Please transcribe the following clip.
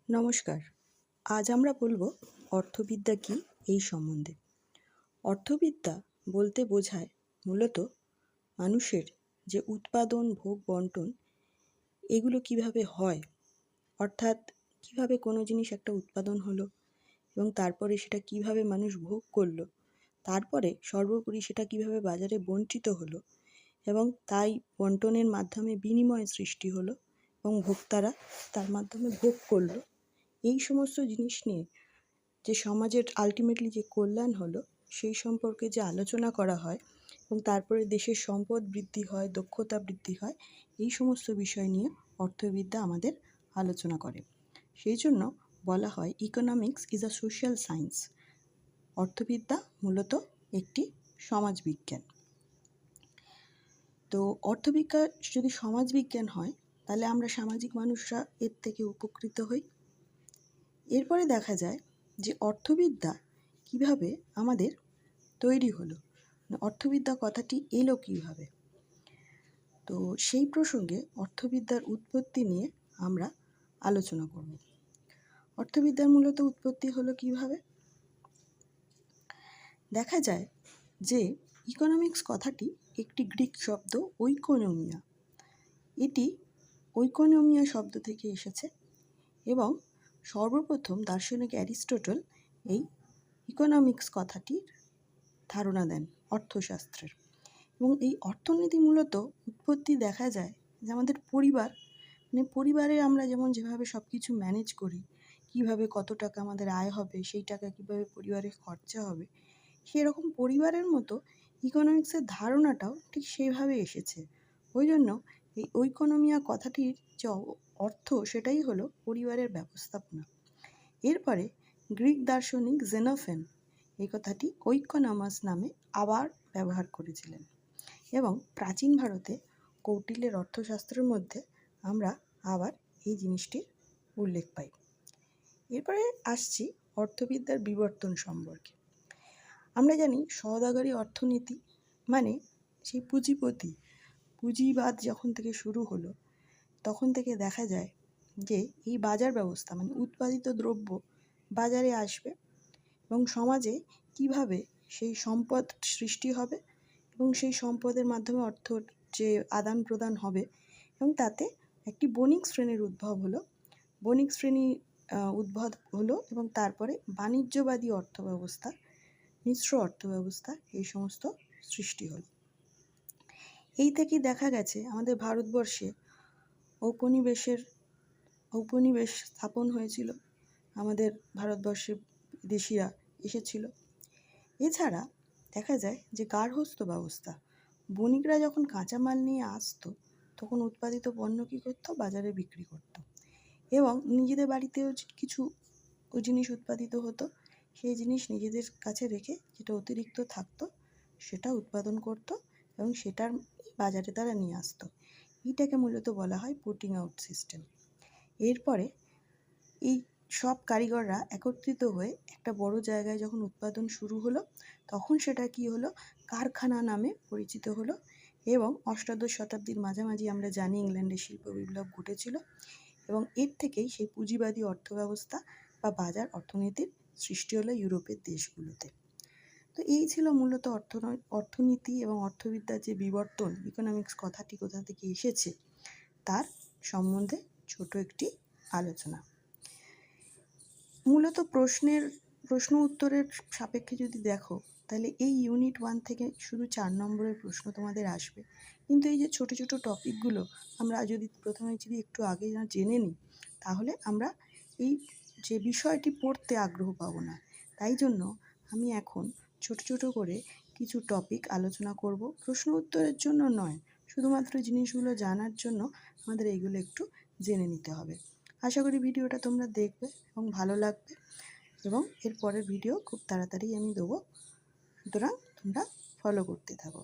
নমস্কার। আজ আমরা বলবো অর্থবিদ্যা কী এই সম্বন্ধে। অর্থবিদ্যা বলতে বোঝায় মূলত মানুষের যে উৎপাদন, ভোগ, বন্টন এগুলো কিভাবে হয়, অর্থাৎ কিভাবে কোনো জিনিস একটা উৎপাদন হলো এবং তারপরে সেটা কিভাবে মানুষ ভোগ করলো, তারপরে সর্বোপরি সেটা কিভাবে বাজারে বণ্টিত হলো এবং তাই বন্টনের মাধ্যমে বিনিময় সৃষ্টি হলো এবং ভোক্তারা তার মাধ্যমে ভোগ করলো। এই সমস্ত জিনিস নিয়ে যে সমাজের আলটিমেটলি যে কল্যাণ হলো সেই সম্পর্কে যে আলোচনা করা হয় এবং তারপরে দেশের সম্পদ বৃদ্ধি হয়, দক্ষতা বৃদ্ধি হয়, এই সমস্ত বিষয় নিয়ে অর্থবিদ্যা আমাদের আলোচনা করে। সেই জন্য বলা হয় economics is a social science. অর্থবিদ্যা মূলত একটি সমাজবিজ্ঞান। তো অর্থবিজ্ঞান যদি সমাজবিজ্ঞান হয় তাহলে আমরা সামাজিক মানুষরা এর থেকে উপকৃত হই। এরপরে দেখা যায় যে অর্থবিদ্যা কিভাবে আমাদের তৈরি হলো, অর্থবিদ্যা কথাটি এলো কিভাবে। তো সেই প্রসঙ্গে অর্থবিদ্যার উৎপত্তি নিয়ে আমরা আলোচনা করব। অর্থবিদ্যার মূলত উৎপত্তি হলো কিভাবে। দেখা যায় যে ইকোনমিক্স কথাটি একটি গ্রিক শব্দ ঐকোনমিয়া, এটি ঐকোনমিয়া শব্দ থেকে এসেছে এবং সর্বপ্রথম দার্শনিক অ্যারিস্টটল এই ইকোনমিক্স কথাটির ধারণা দেন অর্থশাস্ত্রের। এবং এই অর্থনীতি মূলত উৎপত্তি দেখা যায় যে আমাদের পরিবারে আমরা যেভাবে সব কিছু ম্যানেজ করি, কিভাবে কত টাকা আমাদের আয় হবে, সেই টাকা কিভাবে পরিবারে খরচা হবে, সেরকম পরিবারের মতো ইকোনমিক্সের ধারণাটাও ঠিক সেইভাবে এসেছে। ওই জন্য এই ঐকোনমিয়া কথাটির যে অর্থ সেটাই হলো পরিবারের ব্যবস্থাপনা। এরপরে গ্রিক দার্শনিক জেনোফেন এই কথাটি ঐকোনমাস নামে আবার ব্যবহার করেছিলেন এবং প্রাচীন ভারতে কৌটিল্যের অর্থশাস্ত্রের মধ্যে আমরা আবার এই জিনিসটির উল্লেখ পাই। এরপরে আসছি অর্থবিদ্যার বিবর্তন সম্পর্কে। আমরা জানি সওদাগরি অর্থনীতি মানে সেই পুঁজিবাদ যখন থেকে শুরু হলো তখন থেকে দেখা যায় যে এই বাজার ব্যবস্থা মানে উৎপাদিত দ্রব্য বাজারে আসবে এবং সমাজে কিভাবে সেই সম্পদ সৃষ্টি হবে এবং সেই সম্পদের মাধ্যমে অর্থর যে আদান প্রদান হবে এবং তাতে একটি বণিক শ্রেণীর উদ্ভব হলো এবং তারপরে বাণিজ্যবাদী অর্থব্যবস্থা, মিশ্র অর্থব্যবস্থা এই সমস্ত সৃষ্টি হলো। এই থেকেই দেখা গেছে আমাদের ভারতবর্ষে ঔপনিবেশ স্থাপন হয়েছিল, আমাদের ভারতবর্ষে বিদেশিরা এসেছিল। এছাড়া দেখা যায় যে গার্হস্থ্য ব্যবস্থা, বণিকরা যখন কাঁচামাল নিয়ে আসতো তখন উৎপাদিত পণ্য কী করতো, বাজারে বিক্রি করতো এবং নিজেদের বাড়িতেও কিছু জিনিস উৎপাদিত হতো, সেই জিনিস নিজেদের কাছে রেখে যেটা অতিরিক্ত থাকতো সেটা উৎপাদন করতো এবং সেটার বাজারে তারা নিয়ে আসতো। এইটাকে মূলত বলা হয় পুটিং আউট সিস্টেম। এরপরে এই সব কারিগররা একত্রিত হয়ে একটা বড় জায়গায় যখন উৎপাদন শুরু হলো তখন সেটা কি হলো, কারখানা নামে পরিচিত হলো এবং অষ্টাদশ শতাব্দীর মাঝামাঝি আমরা জানি ইংল্যান্ডে শিল্প বিপ্লব ঘটেছিল এবং এর থেকেই সেই পুঁজিবাদী অর্থব্যবস্থা বা বাজার অর্থনীতির সৃষ্টি হলো ইউরোপের দেশগুলোতে। তো এই ছিল মূলত অর্থনীতি এবং অর্থবিদ্যার যে বিবর্তন, ইকোনমিক্স কথাটি কোথা থেকে এসেছে তার সম্বন্ধে ছোট একটি আলোচনা। মূলত প্রশ্ন উত্তরের সাপেক্ষে যদি দেখো তাহলে এই ইউনিট 1 থেকে শুধু 4 নম্বরের প্রশ্ন তোমাদের আসবে, কিন্তু এই যে ছোট ছোট টপিকগুলো আমরা প্রথমে একটু আগে জেনে নিই তাহলে আমরা এই যে বিষয়টি পড়তে আগ্রহ পাবো না। তাই জন্য আমি এখন ছোট ছোট করে কিছু টপিক আলোচনা করব, প্রশ্ন উত্তরের জন্য নয়, শুধুমাত্র জিনিসগুলো জানার জন্য আমাদের এইগুলো একটু জেনে নিতে হবে। আশা করি ভিডিওটা তোমরা দেখবে এবং ভালো লাগবে এবং এর পরের ভিডিও খুব তাড়াতাড়ি আমি দেবো, সুতরাং তোমরা ফলো করতে থাকো।